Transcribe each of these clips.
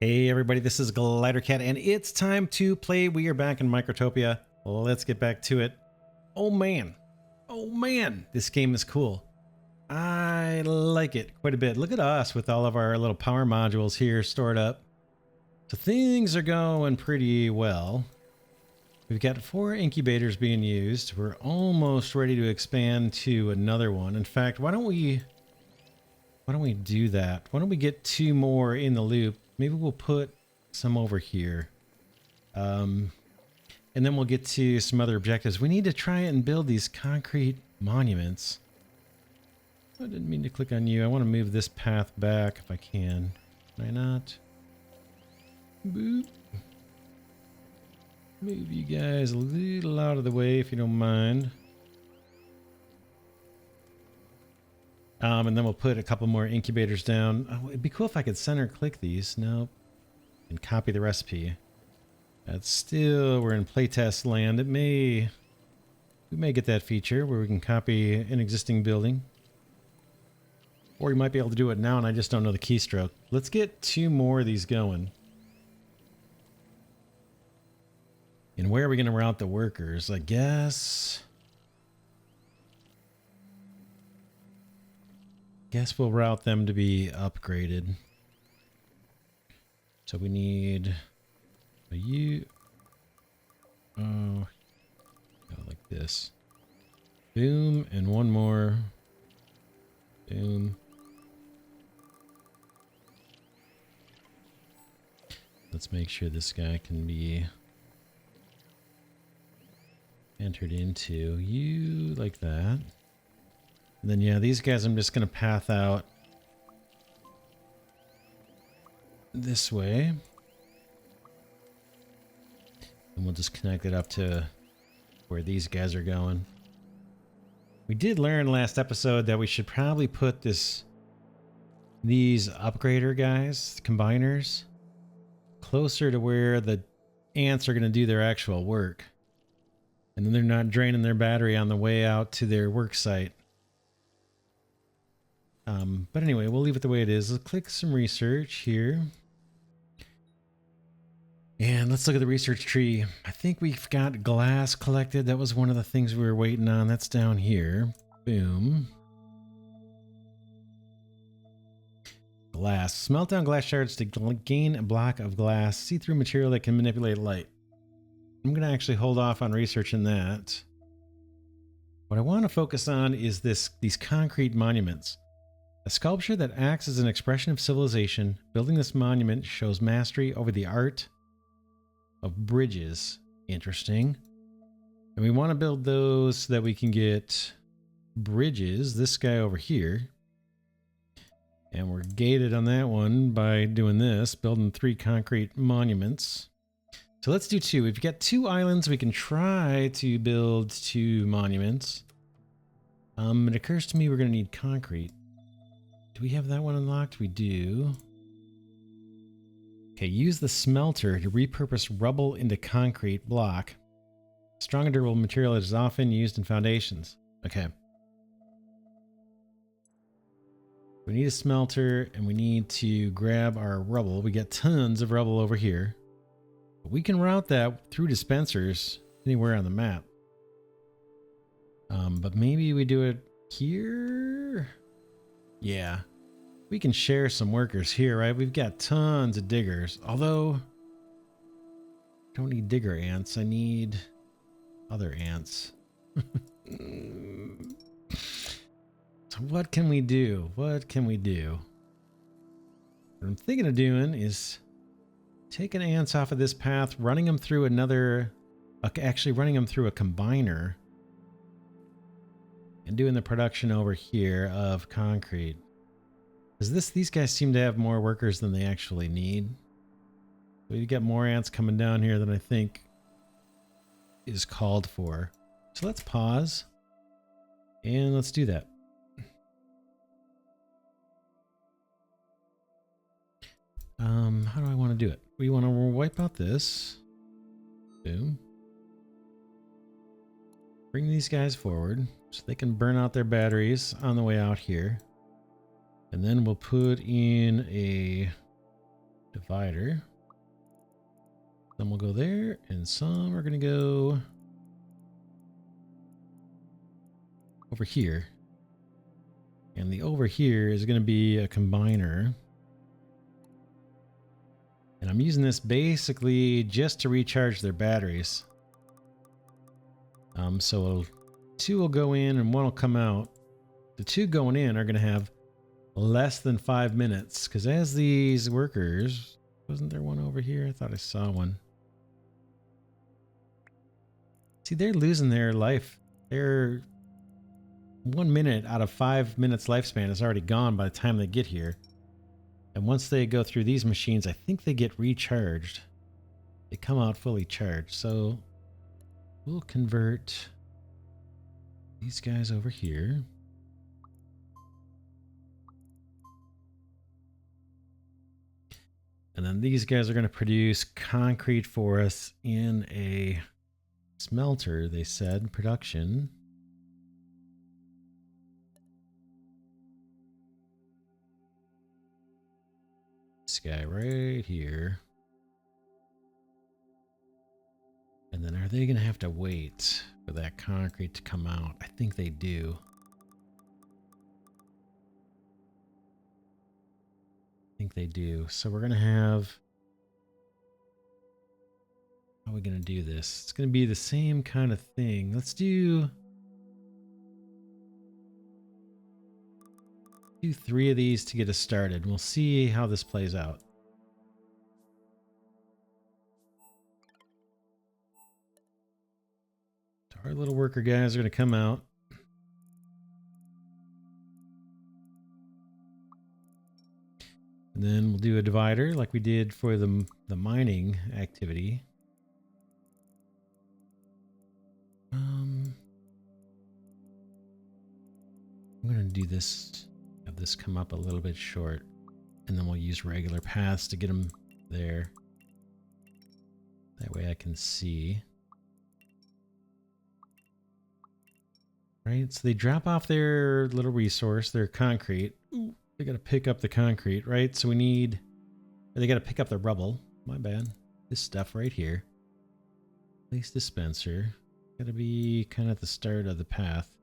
Hey everybody, this is Glidercat, and it's time to play. We are back in Microtopia. Let's get back to it. Oh man, this game is cool. I like it quite a bit. Look at us with all of our little power modules here stored up. So things are going pretty well. We've got 4 incubators being used. We're almost ready to expand to another one. In fact, why don't we do that? Why don't we get 2 more in the loop? Maybe we'll put some over here. And then we'll get to some other objectives. We need to try and build these concrete monuments. I didn't mean to click on you. I want to move this path back if I can. Can I not? Boop. Move you guys a little out of the way if you don't mind. And then we'll put a couple more incubators down. Oh, it'd be cool if I could center click these. Nope. And copy the recipe. That's still, we're in playtest land. We may get that feature where we can copy an existing building. Or we might be able to do it now and I just don't know the keystroke. Let's get 2 more of these going. And where are we going to route the workers? I guess we'll route them to be upgraded. So we need a U. Oh, like this. Boom, and one more. Boom. Let's make sure this guy can be entered into. You like that. And then, yeah, these guys I'm just going to path out this way. And we'll just connect it up to where these guys are going. We did learn last episode that we should probably put these upgrader guys, combiners, closer to where the ants are going to do their actual work. And then they're not draining their battery on the way out to their work site. But anyway, we'll leave it the way it is. Let's click some research here. And let's look at the research tree. I think we've got glass collected. That was one of the things we were waiting on. That's down here. Boom. Glass. Smelt down glass shards to gain a block of glass. See-through material that can manipulate light. I'm going to actually hold off on researching that. What I want to focus on is these concrete monuments. A sculpture that acts as an expression of civilization. Building this monument shows mastery over the art of bridges. Interesting. And we want to build those so that we can get bridges. This guy over here. And we're gated on that one by doing this, building 3 concrete monuments. So let's do 2. We've got 2 islands. We can try to build 2 monuments. It occurs to me we're going to need concrete. Do we have that one unlocked? We do. Okay, use the smelter to repurpose rubble into concrete block. Strong and durable material is often used in foundations. Okay. We need a smelter and we need to grab our rubble. We got tons of rubble over here. But we can route that through dispensers anywhere on the map. But maybe we do it here. Yeah. We can share some workers here, right? We've got tons of diggers. Although, I don't need digger ants. I need other ants. So what can we do? What can we do? What I'm thinking of doing is taking ants off of this path, running them through actually running them through a combiner, and doing the production over here of concrete. Because these guys seem to have more workers than they actually need. We've got more ants coming down here than I think is called for. So let's pause and let's do that. How do I want to do it? We want to wipe out this. Boom. Bring these guys forward so they can burn out their batteries on the way out here. And then we'll put in a divider. Some will go there, and some are going to go over here. And the over here is going to be a combiner. And I'm using this basically just to recharge their batteries. So 2 will go in and 1 will come out. The 2 going in are going to have less than 5 minutes, because as these workers, wasn't there one over here? I thought I saw one. See, they're losing their life. They're 1 minute out of 5 minutes lifespan is already gone by the time they get here. And once they go through these machines, I think they get recharged. They come out fully charged. So we'll convert these guys over here. And then these guys are going to produce concrete for us in a smelter, they said, production. This guy right here. And then are they going to have to wait for that concrete to come out? I think they do. I think they do. So we're going to have... How are we going to do this? It's going to be the same kind of thing. Let's do 3 of these to get us started. We'll see how this plays out. Our little worker guys are going to come out. And then we'll do a divider like we did for the mining activity. I'm going to do this, have this come up a little bit short, and then we'll use regular paths to get them there. That way I can see. Right, so they drop off their little resource, their concrete. Ooh, they got to pick up the concrete, right? So we need, or they got to pick up the rubble. My bad. This stuff right here. Place dispenser. Got to be kind of at the start of the path.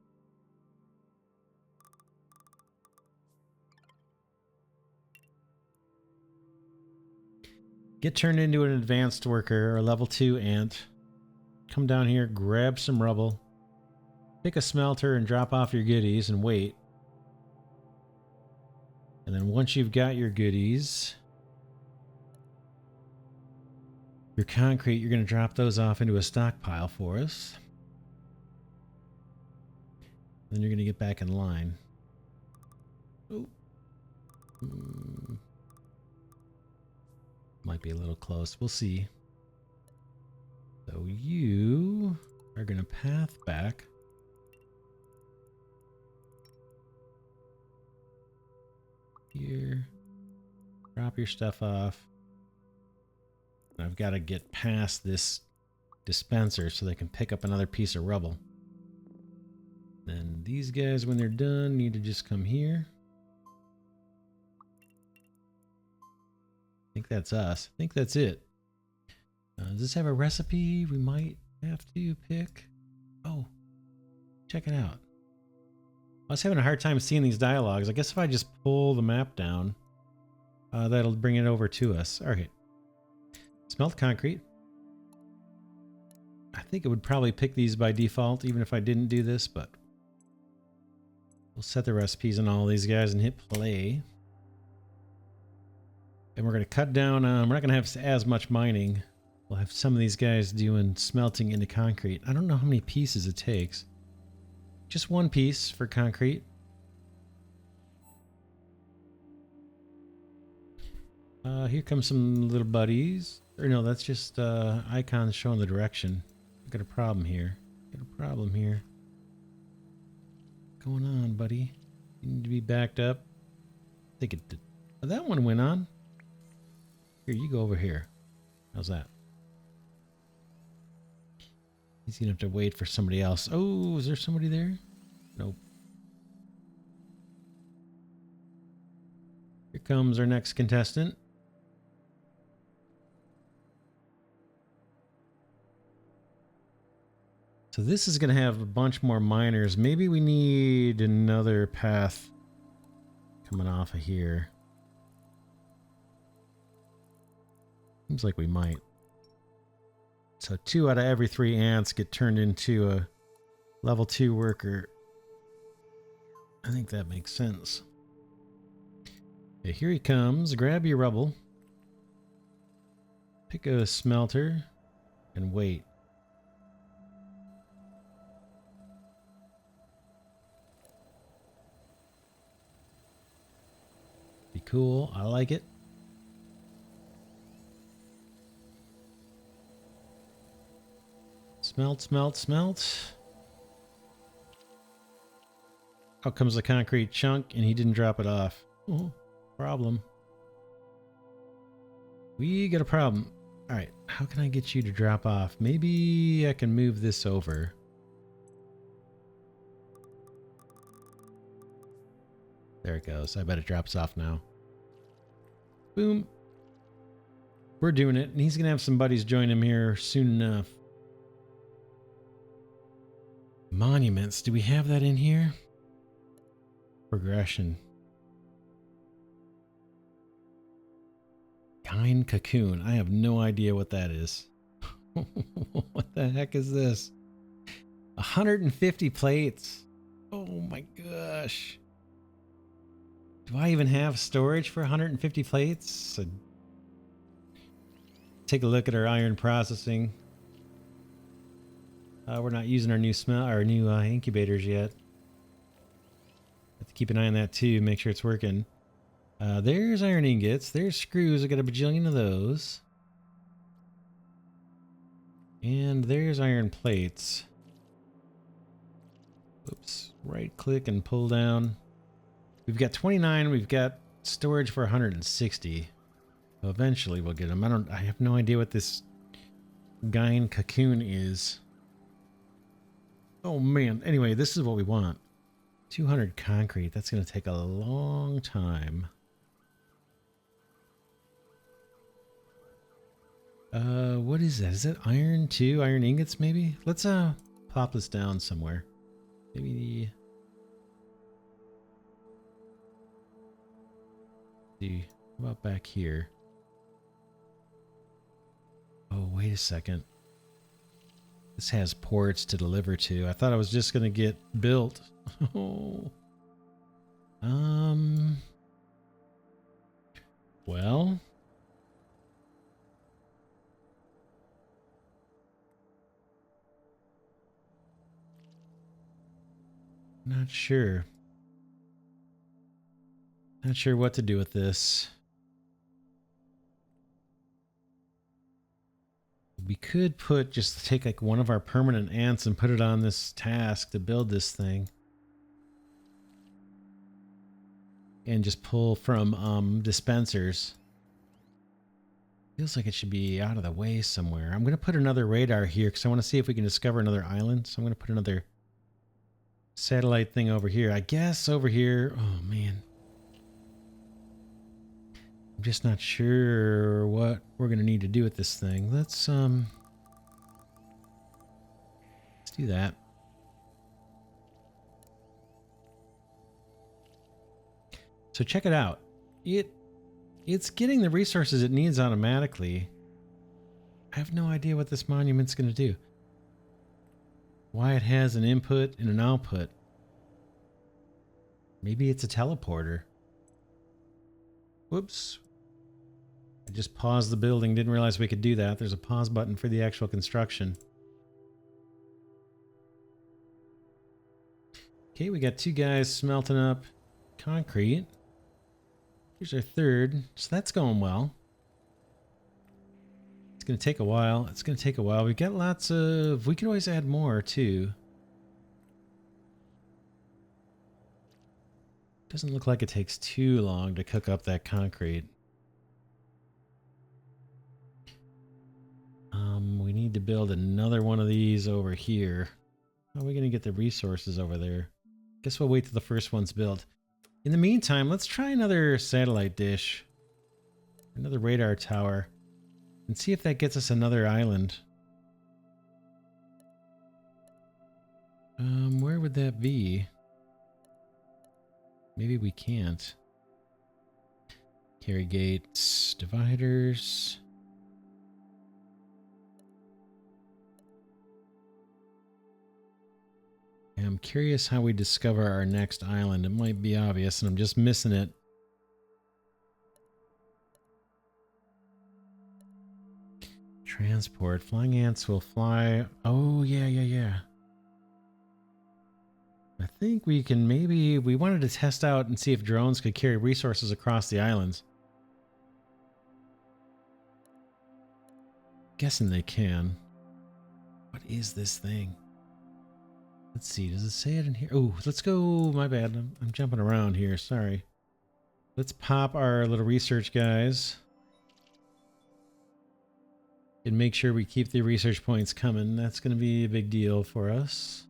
Get turned into an advanced worker or level 2 ant. Come down here, grab some rubble. Pick a smelter and drop off your goodies and wait. And then once you've got your goodies, your concrete, you're going to drop those off into a stockpile for us. Then you're going to get back in line. Oh. Might be a little close. We'll see. So you are going to path back. Here. Drop your stuff off. I've got to get past this dispenser so they can pick up another piece of rubble. Then these guys, when they're done, need to just come here. I think that's us. I think that's it. Does this have a recipe we might have to pick? Oh, check it out. I was having a hard time seeing these dialogues. I guess if I just pull the map down, that'll bring it over to us. All right. Smelt concrete. I think it would probably pick these by default, even if I didn't do this, but we'll set the recipes on all these guys and hit play. And we're going to cut down, we're not going to have as much mining. We'll have some of these guys doing smelting into concrete. I don't know how many pieces it takes. Just 1 piece for concrete. Here come some little buddies. Or no, that's just icons showing the direction. I've got a problem here. Got a problem here. What's going on, buddy? You need to be backed up. I think it did. Oh, that one went on. Here, you go over here. How's that? He's gonna have to wait for somebody else. Oh, is there somebody there? Nope. Here comes our next contestant. So this is going to have a bunch more miners. Maybe we need another path coming off of here. Seems like we might. So 2 out of every 3 ants get turned into a level 2 worker. I think that makes sense. Okay, here he comes. Grab your rubble. Pick a smelter and wait. Be cool. I like it. Smelt, smelt, smelt. Out comes the concrete chunk, and he didn't drop it off. Oh, problem. We got a problem. All right, how can I get you to drop off? Maybe I can move this over. There it goes. I bet it drops off now. Boom. We're doing it, and he's going to have some buddies join him here soon enough. Monuments. Do we have that in here? Progression. Kind cocoon. I have no idea what that is. What the heck is this? 150 plates. Oh my gosh. Do I even have storage for 150 plates? So take a look at our iron processing. We're not using our new incubators yet. Have to keep an eye on that too. Make sure it's working. There's iron ingots. There's screws. I got a bajillion of those. And there's iron plates. Oops. Right click and pull down. We've got 29. We've got storage for 160. So eventually we'll get them. I have no idea what this Gyn cocoon is. Oh man. Anyway, this is what we want. 200 concrete. That's going to take a long time. What is that? Is that iron too? Iron ingots maybe? Let's plop this down somewhere. Maybe see. How about back here? Oh, wait a second. This has ports to deliver to. I thought I was just going to get built. Oh. Well. Not sure. Not sure what to do with this. We could just take like one of our permanent ants and put it on this task to build this thing. And just pull from dispensers. Feels like it should be out of the way somewhere. I'm going to put another radar here because I want to see if we can discover another island. So I'm going to put another satellite thing over here. I guess over here. Oh, man. I'm just not sure what we're going to need to do with this thing. Let's do that. So check it out. It's getting the resources it needs automatically. I have no idea what this monument's going to do. Why it has an input and an output. Maybe it's a teleporter. Whoops. I just paused the building. Didn't realize we could do that. There's a pause button for the actual construction. Okay, we got 2 guys smelting up concrete. Here's our 3rd. So that's going well. It's going to take a while. It's going to take a while. We've got lots of... We could always add more, too. Doesn't look like it takes too long to cook up that concrete. We need to build another one of these over here. How are we going to get the resources over there? Guess we'll wait till the first one's built. In the meantime, let's try another satellite dish. Another radar tower. And see if that gets us another island. Where would that be? Maybe we can't. Carry gates, dividers. I'm curious how we discover our next island. It might be obvious and I'm just missing it. Transport. Flying ants will fly. Oh, yeah. I think we can maybe... We wanted to test out and see if drones could carry resources across the islands. Guessing they can. What is this thing? Let's see. Does it say it in here? Oh, let's go. My bad. I'm jumping around here. Sorry. Let's pop our little research guys. And make sure we keep the research points coming. That's going to be a big deal for us.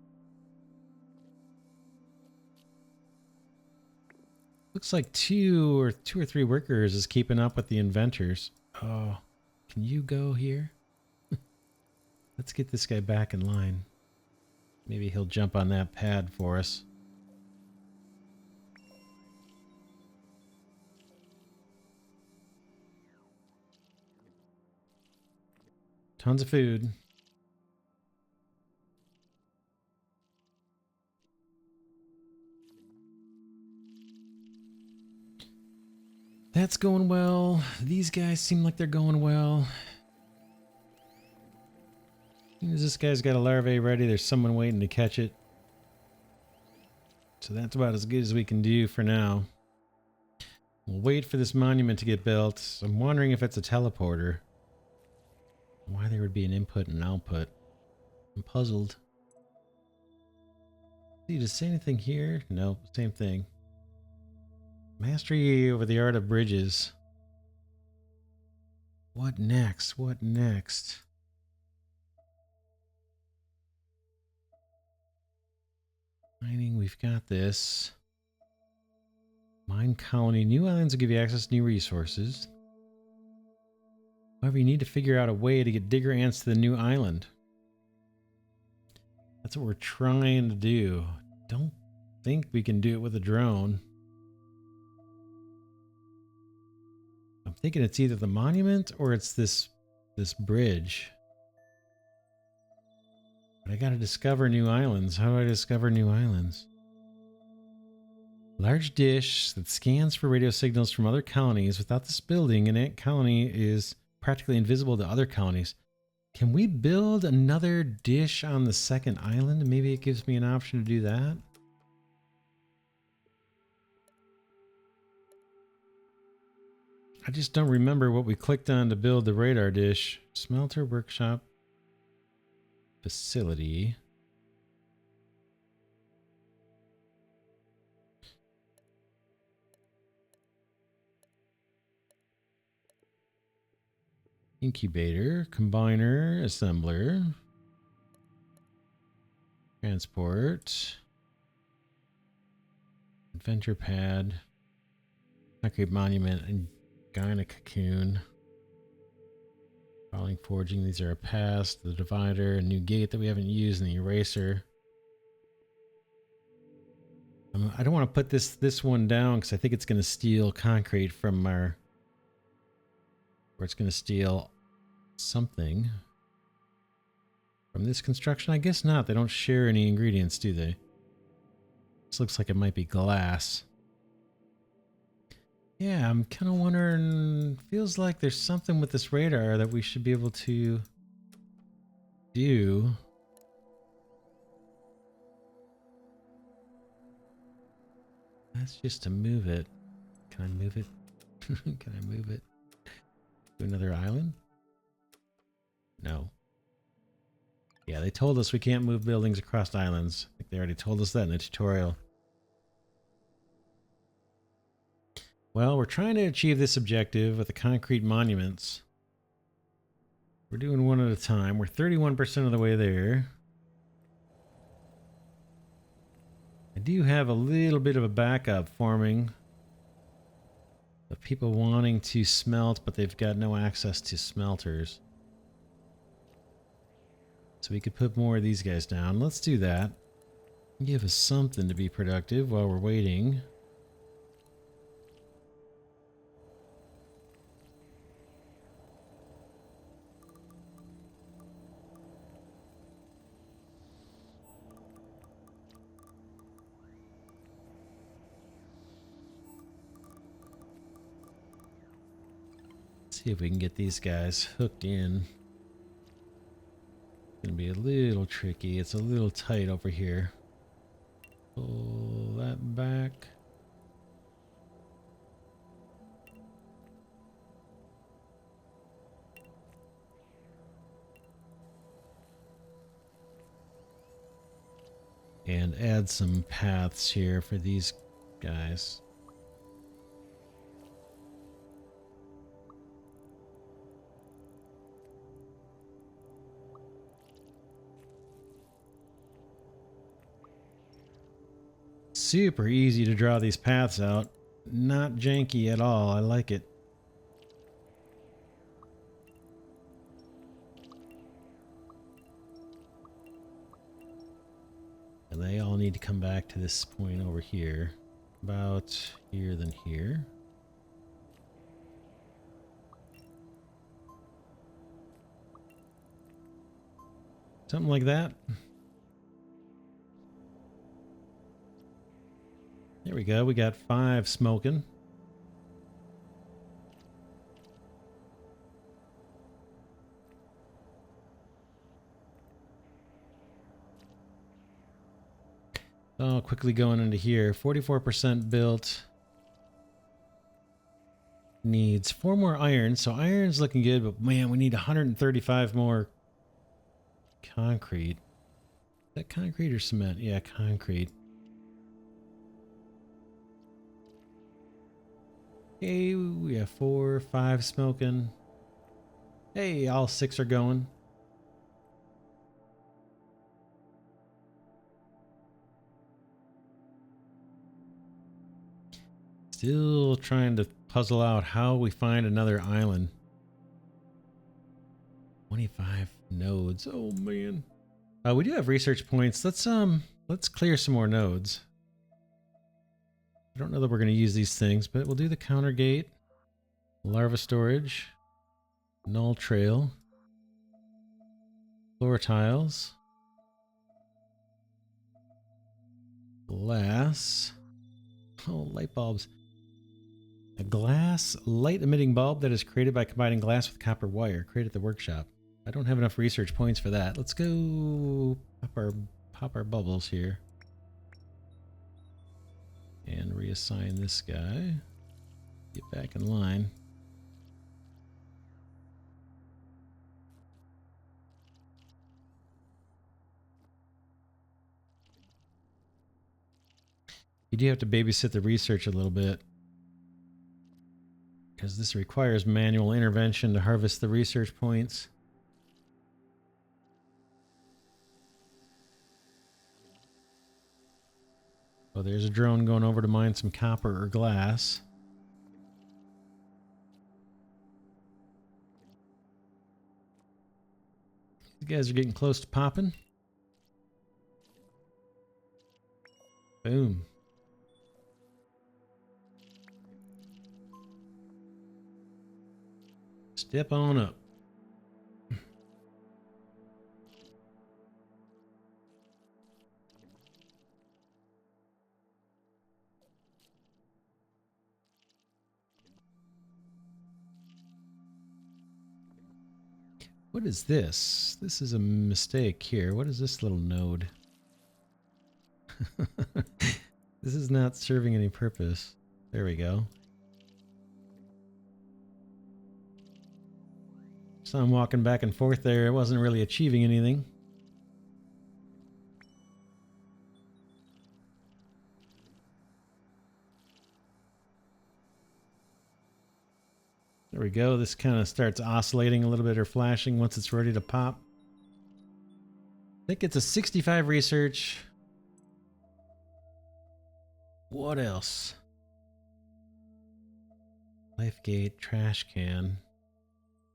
Looks like two or three workers is keeping up with the inventors. Oh, can you go here? Let's get this guy back in line. Maybe he'll jump on that pad for us. Tons of food. That's going well. These guys seem like they're going well. As soon as this guy's got a larvae ready, there's someone waiting to catch it. So that's about as good as we can do for now. We'll wait for this monument to get built. I'm wondering if it's a teleporter. Why there would be an input and an output. I'm puzzled. See, does it say anything here? Nope, same thing. Mastery over the art of bridges. What next? What next? Mining, we've got this. Mine colony. New islands will give you access to new resources. However, you need to figure out a way to get digger ants to the new island. That's what we're trying to do. Don't think we can do it with a drone. I'm thinking it's either the monument or it's this bridge. But I gotta discover new islands. How do I discover new islands? Large dish that scans for radio signals from other colonies. Without this building, an ant colony is practically invisible to other colonies. Can we build another dish on the second island? Maybe it gives me an option to do that. I just don't remember what we clicked on to build the radar dish. Smelter, workshop, facility. Incubator, combiner, assembler, transport, adventure pad, concrete monument, and gyna cocoon. Crawling, forging, these are a pass, the divider, a new gate that we haven't used, and the eraser. I don't want to put this one down because I think it's going to steal concrete from our... Or it's going to steal something from this construction. I guess not. They don't share any ingredients, do they? This looks like it might be glass. Yeah, I'm kind of wondering... Feels like there's something with this radar that we should be able to do. That's just to move it. Can I move it? Can I move it? To another island? No. Yeah, they told us we can't move buildings across islands. I think they already told us that in the tutorial. Well, we're trying to achieve this objective with the concrete monuments. We're doing one at a time. We're 31% of the way there. I do have a little bit of a backup forming of people wanting to smelt, but they've got no access to smelters. So we could put more of these guys down. Let's do that. Give us something to be productive while we're waiting. See if we can get these guys hooked in. It's gonna be a little tricky. It's a little tight over here. Pull that back. And add some paths here for these guys. Super easy to draw these paths out. Not janky at all. I like it. And they all need to come back to this point over here. About here than here. Something like that. There we go. We got 5 smoking. Oh, quickly going into here. 44% built. Needs 4 more iron. So iron's looking good, but man, we need 135 more concrete. Is that concrete or cement? Yeah, concrete. Hey, we have 4, 5 smoking. Hey, all 6 are going. Still trying to puzzle out how we find another island. 25 nodes. Oh man. We do have research points. Let's clear some more nodes. I don't know that we're going to use these things, but we'll do the counter gate, larva storage, null trail, floor tiles, glass. Oh, light bulbs. A glass light emitting bulb that is created by combining glass with copper wire. Created at the workshop. I don't have enough research points for that. Let's go pop our bubbles here. And reassign this guy. Get back in line. You do have to babysit the research a little bit, because this requires manual intervention to harvest the research points. Oh, there's a drone going over to mine some copper or glass. You guys are getting close to popping. Boom. Step on up. What is this? This is a mistake here. What is this little node? This is not serving any purpose. There we go. So I'm walking back and forth there. It wasn't really achieving anything. There we go. This kind of starts oscillating a little bit or flashing once it's ready to pop. I think it's a 65 research. What else? Life gate, trash can.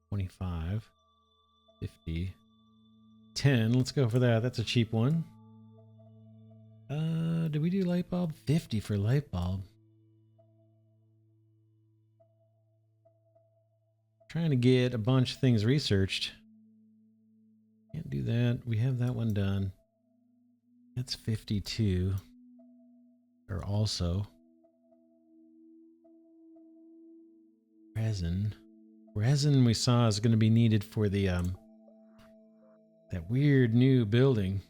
25. 50. 10. Let's go for that. That's a cheap one. Did we do light bulb? 50 for light bulb. Trying to get a bunch of things researched. Can't do that. We have that one done. That's 52. Or also. Resin. Resin we saw is going to be needed for the that weird new building.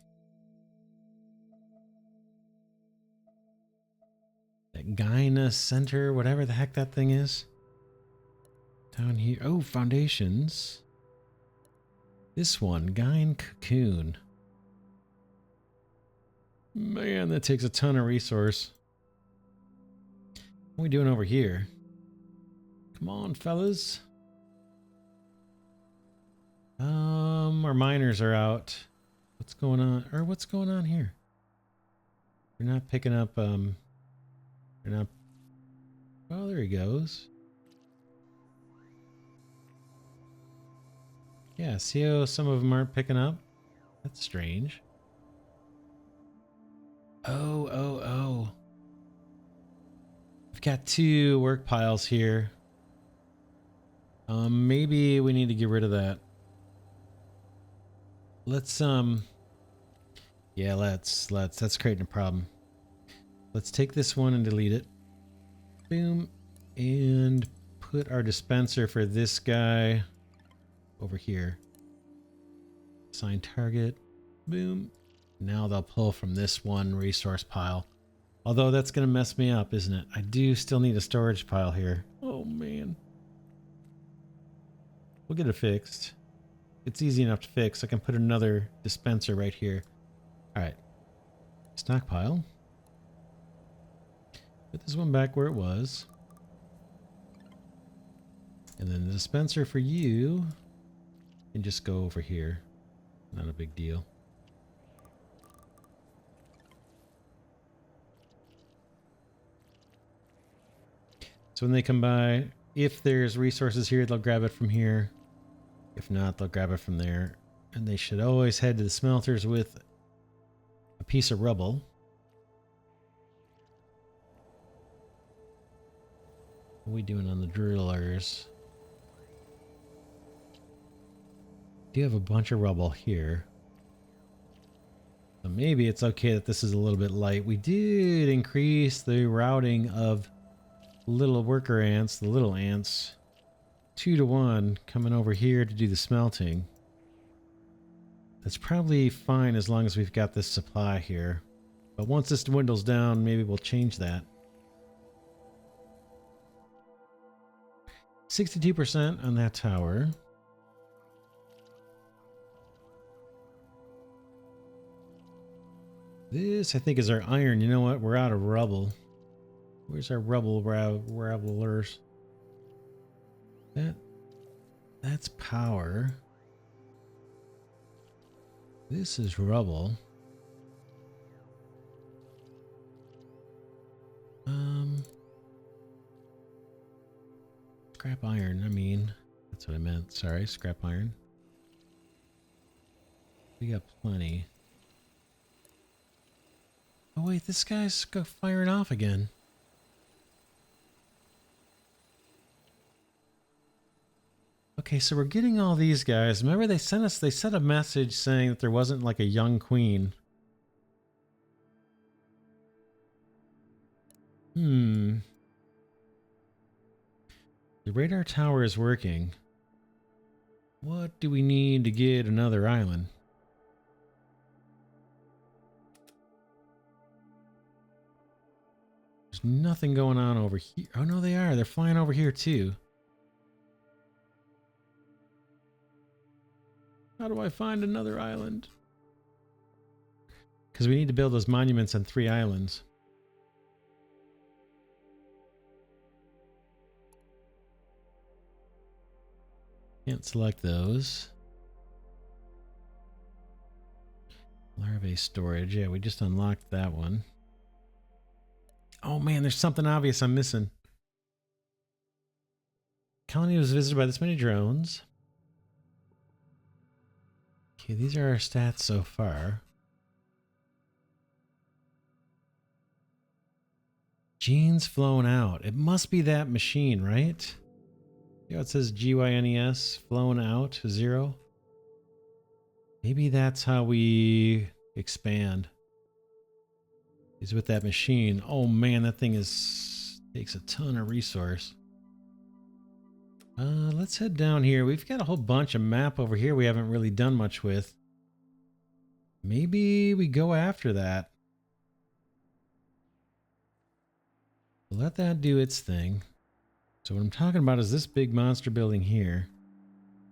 That Gyna Center, whatever the heck that thing is. Down here. Oh, foundations. This one, Gyne Cocoon. Man, that takes a ton of resource. What are we doing over here? Come on, fellas. Our miners are out. What's going on? Or what's going on here? We're not picking up, they're not... Oh, there he goes. Yeah, see how some of them aren't picking up? That's strange. Oh. I've got 2 work piles here. Maybe we need to get rid of that. Let's, yeah, let's, that's creating a problem. Let's take this one and delete it. Boom. And put our dispenser for this guy over here. Assign target. Boom. Now they'll pull from this one resource pile. Although that's going to mess me up, isn't it? I do still need a storage pile here. Oh, man. We'll get it fixed. It's easy enough to fix. I can put another dispenser right here. All right. Stockpile. Put this one back where it was. And then the dispenser for you can just go over here. Not a big deal. So when they come by, if there's resources here, they'll grab it from here. If not, they'll grab it from there. And they should always head to the smelters with a piece of rubble. What are we doing on the drillers? Do have a bunch of rubble here. So maybe it's okay that this is a little bit light. We did increase the routing of little worker ants, the little ants, 2 to 1 coming over here to do the smelting. That's probably fine as long as we've got this supply here. But once this dwindles down, maybe we'll change that. 62% on that tower. This, I think, is our iron. You know what? We're out of rubble. Where's our rubble ravelers? That's power. This is rubble. Scrap iron, I mean. That's what I meant. Sorry, scrap iron. We got plenty. Oh wait, this guy's firing off again. Okay, so we're getting all these guys. Remember they sent a message saying that there wasn't like a young queen. The radar tower is working. What do we need to get another island? There's nothing going on over here. Oh no, they are. They're flying over here too. How do I find another island? Because we need to build those monuments on 3 islands. Can't select those. Larvae storage. Yeah, we just unlocked that one. Oh man, there's something obvious I'm missing. Colony was visited by this many drones. Okay, these are our stats so far. Genes flown out. It must be that machine, right? Yeah, it says GYNES, flown out, 0. Maybe that's how we expand. Is with that machine. Oh man, that thing takes a ton of resource. Let's head down here. We've got a whole bunch of map over here we haven't really done much with. Maybe we go after that. Let that do its thing. So what I'm talking about is this big monster building here.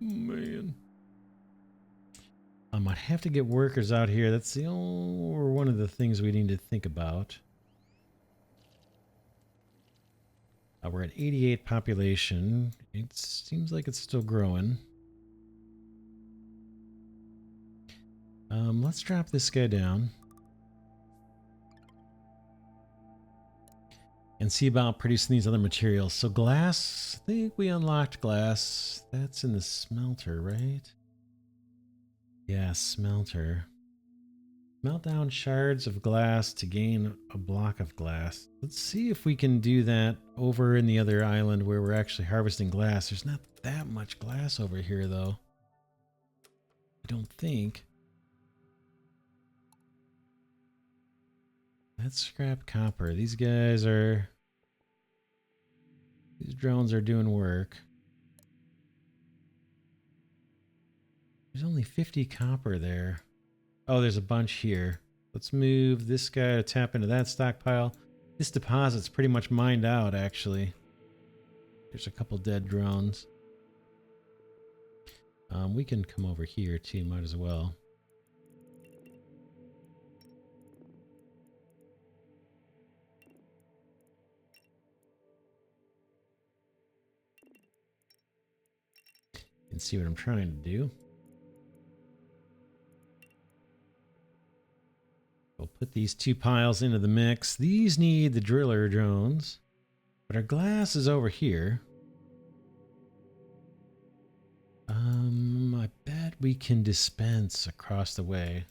Man. I might have to get workers out here. That's the only, or one of the things we need to think about. We're at 88 population. It seems like it's still growing. Let's drop this guy down. And see about producing these other materials. So glass, I think we unlocked glass. That's in the smelter, right? Yeah, smelter. Melt down shards of glass to gain a block of glass. Let's see if we can do that over in the other island where we're actually harvesting glass. There's not that much glass over here, though. I don't think. Let's scrap copper. These drones are doing work. There's only 50 copper there. Oh, there's a bunch here. Let's move this guy to tap into that stockpile. This deposit's pretty much mined out, actually. There's a couple dead drones. We can come over here, too. Might as well. You can see what I'm trying to do. We'll put these two piles into the mix. These need the driller drones. But our glass is over here. I bet we can dispense across the way.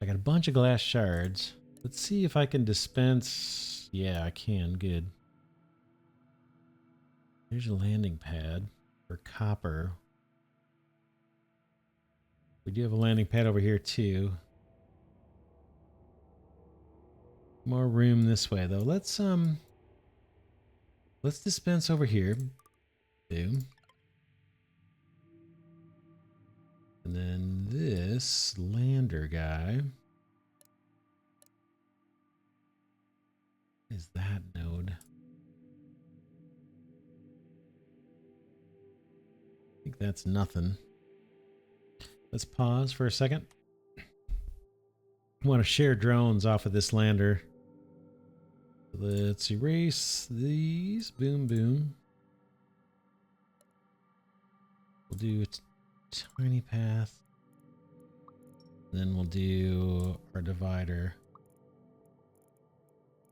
I got a bunch of glass shards. Let's see if I can dispense. Yeah, I can. Good. There's a landing pad for copper. We do have a landing pad over here too. More room this way though. Let's dispense over here. Boom. And then this lander guy is that node. I think that's nothing. Let's pause for a second. I want to share drones off of this lander. Let's erase these. Boom, boom. We'll do a tiny path. Then we'll do our divider.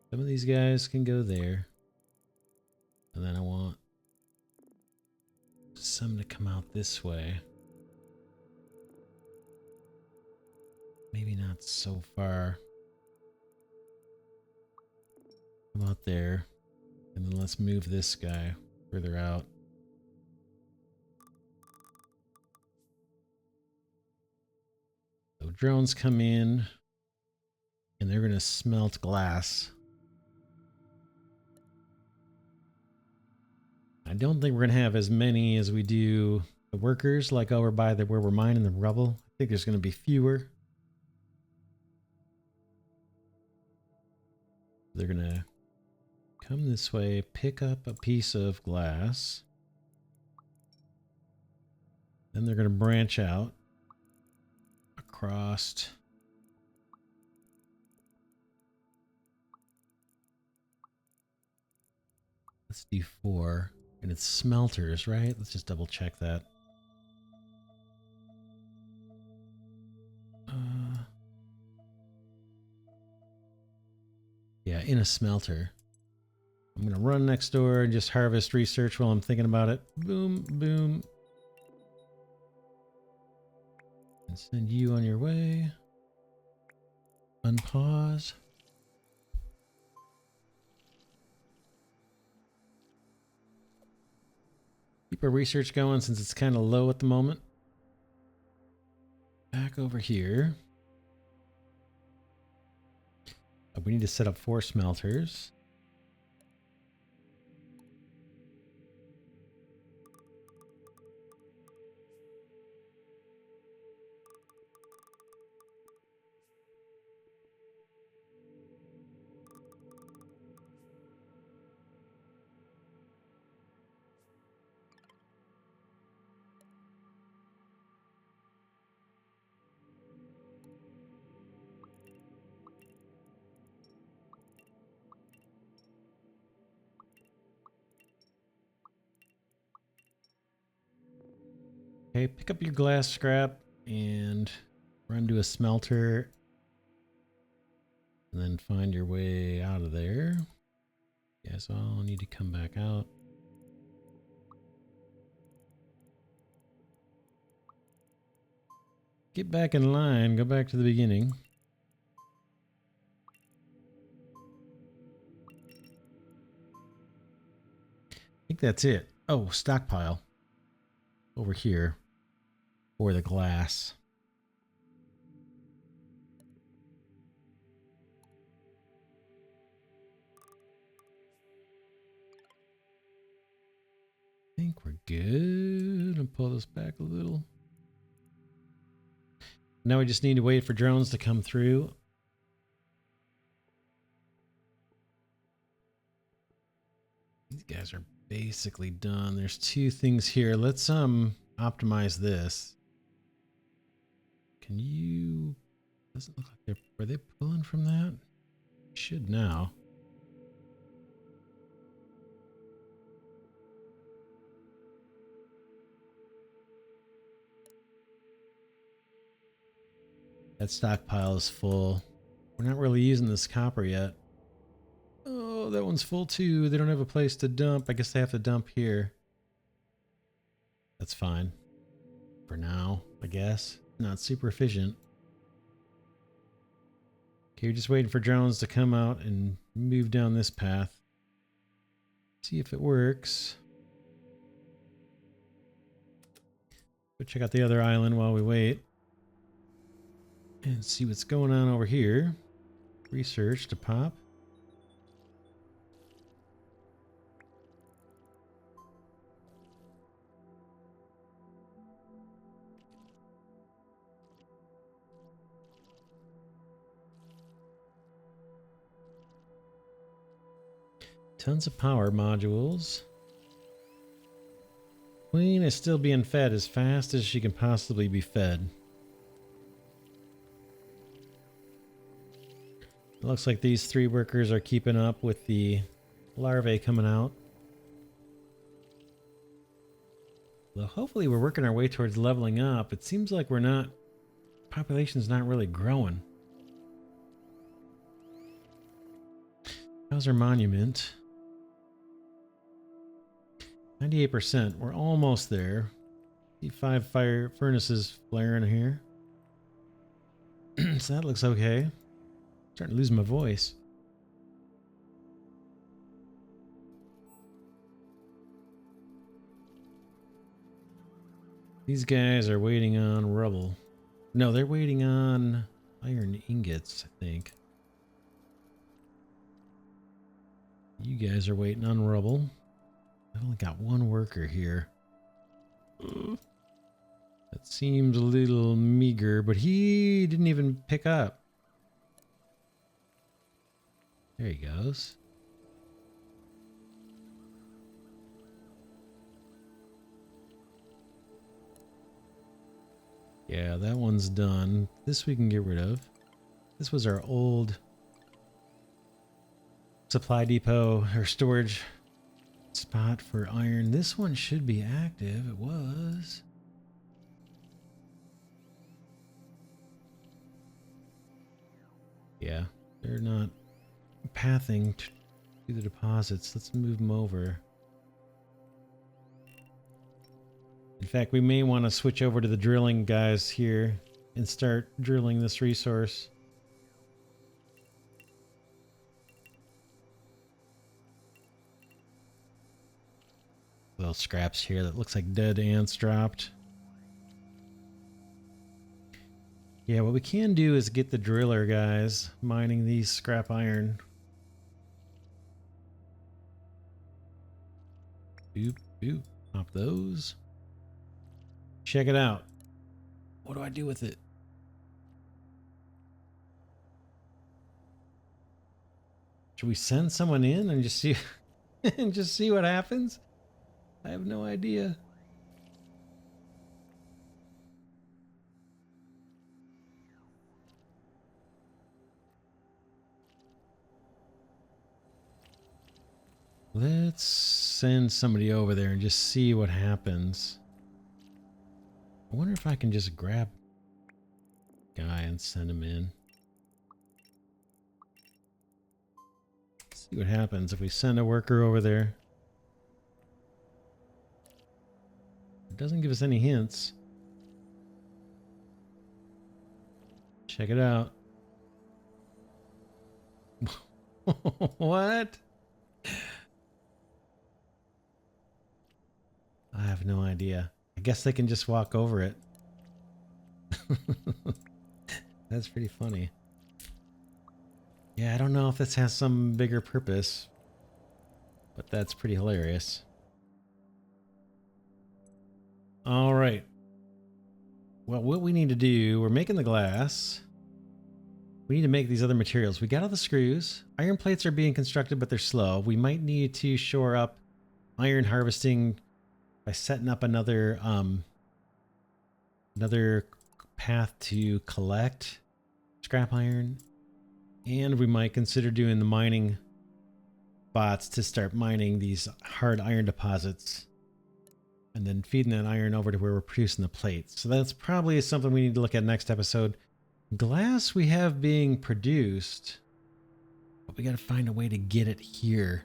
Some of these guys can go there. And then I want some to come out this way. Maybe not so far. Come out there. And then let's move this guy further out. So drones come in and they're going to smelt glass. I don't think we're going to have as many as we do the workers, like over by where we're mining the rubble. I think there's going to be fewer. They're going to come this way, pick up a piece of glass. Then they're going to branch out across. Let's do 4. And it's smelters, right? Let's just double check that. Yeah, in a smelter. I'm going to run next door and just harvest research while I'm thinking about it. Boom, boom. And send you on your way. Unpause. Keep our research going since it's kind of low at the moment. Back over here. We need to set up 4 smelters. Okay, pick up your glass scrap and run to a smelter. And then find your way out of there. Guess I'll need to come back out. Get back in line, go back to the beginning. I think that's it. Oh, stockpile. Over here. For the glass. I think we're good. I'll pull this back a little. Now we just need to wait for drones to come through. These guys are basically done. There's 2 things here. Let's optimize this. Can you... Doesn't look like they're... Were they pulling from that? Should now. That stockpile is full. We're not really using this copper yet. Oh, that one's full too. They don't have a place to dump. I guess they have to dump here. That's fine. For now, I guess. Not super efficient. Okay, we're just waiting for drones to come out and move down this path. See if it works. Go check out the other island while we wait. And see what's going on over here. Research to pop. Tons of power modules. Queen is still being fed as fast as she can possibly be fed. It looks like these 3 workers are keeping up with the larvae coming out. Well, hopefully we're working our way towards leveling up. It seems like we're not... Population's not really growing. How's our monument? 98%. We're almost there. See 5 fire furnaces flaring here. So that looks okay. Starting to lose my voice. These guys are waiting on rubble. No, they're waiting on iron ingots, I think. You guys are waiting on rubble. I've only got 1 worker here. That seems a little meager, but he didn't even pick up. There he goes. Yeah, that one's done. This we can get rid of. This was our old supply depot or storage spot for iron. This one should be active. It was. Yeah, they're not pathing to the deposits. Let's move them over. In fact, we may want to switch over to the drilling guys here and start drilling this resource. Little scraps here that looks like dead ants dropped. Yeah, what we can do is get the driller guys mining these scrap iron. Boop, boop. Pop those. Check it out. What do I do with it? Should we send someone in and just see and just see what happens? I have no idea. Let's send somebody over there and just see what happens. I wonder if I can just grab a guy and send him in. See what happens if we send a worker over there. It doesn't give us any hints. Check it out. What? I have no idea. I guess they can just walk over it. That's pretty funny. Yeah, I don't know if this has some bigger purpose, but that's pretty hilarious. All right. Well, what we need to do, we're making the glass. We need to make these other materials. We got all the screws. Iron plates are being constructed, but they're slow. We might need to shore up iron harvesting by setting up another path to collect scrap iron. And we might consider doing the mining bots to start mining these hard iron deposits and then feeding that iron over to where we're producing the plates. So that's probably something we need to look at next episode. Glass we have being produced, but we got to find a way to get it here.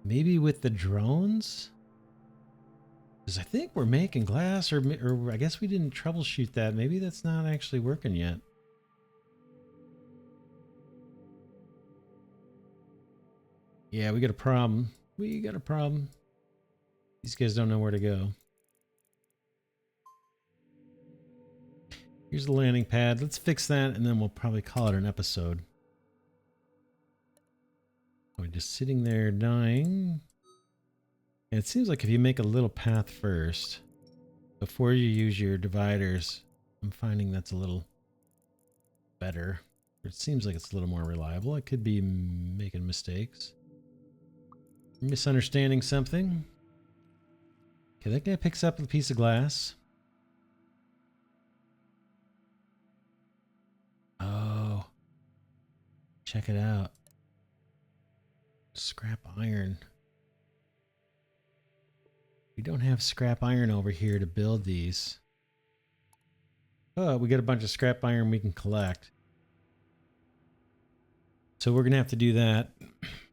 Maybe with the drones? Because I think we're making glass, or I guess we didn't troubleshoot that. Maybe that's not actually working yet. Yeah, we got a problem. We got a problem. These guys don't know where to go. Here's the landing pad. Let's fix that, and then we'll probably call it an episode. We're just sitting there dying. And it seems like if you make a little path first, before you use your dividers, I'm finding that's a little better. It seems like it's a little more reliable. I could be making mistakes. Misunderstanding something. Okay, that guy picks up a piece of glass. Oh. Check it out. Scrap iron. We don't have scrap iron over here to build these. Oh, we got a bunch of scrap iron we can collect. So we're going to have to do that.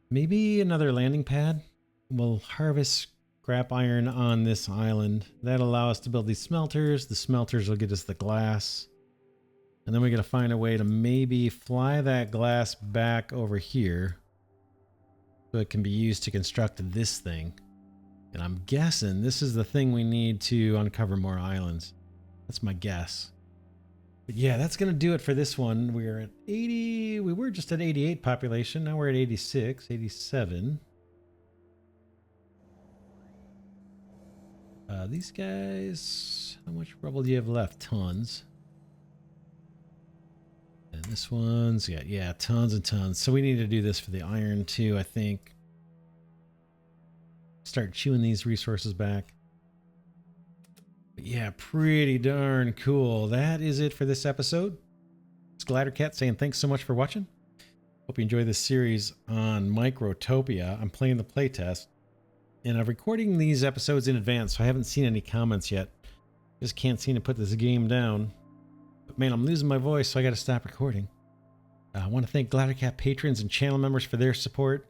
Maybe another landing pad. We'll harvest scrap iron on this island. That'll allow us to build these smelters. The smelters will get us the glass. And then we got to find a way to maybe fly that glass back over here so it can be used to construct this thing. And I'm guessing this is the thing we need to uncover more islands. That's my guess. But yeah, that's going to do it for this one. We're at 80. We were just at 88 population. Now we're at 86, 87. These guys, how much rubble do you have left? Tons. And this one's got, yeah, tons and tons. So we need to do this for the iron too, I think. Start chewing these resources back. But yeah, pretty darn cool. That is it for this episode. It's Glidercat saying thanks so much for watching. Hope you enjoy this series on Microtopia. I'm playing the playtest. And I'm recording these episodes in advance, so I haven't seen any comments yet. Just can't seem to put this game down. But man, I'm losing my voice, so I got to stop recording. I want to thank Glidercat patrons and channel members for their support.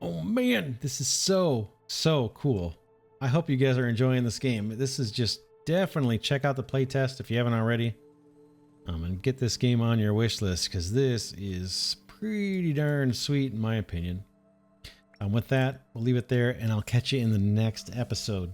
Oh man, this is so cool. I hope you guys are enjoying this game. This is just definitely check out the playtest if you haven't already. And get this game on your wish list because this is pretty darn sweet in my opinion. With that, we'll leave it there, and I'll catch you in the next episode.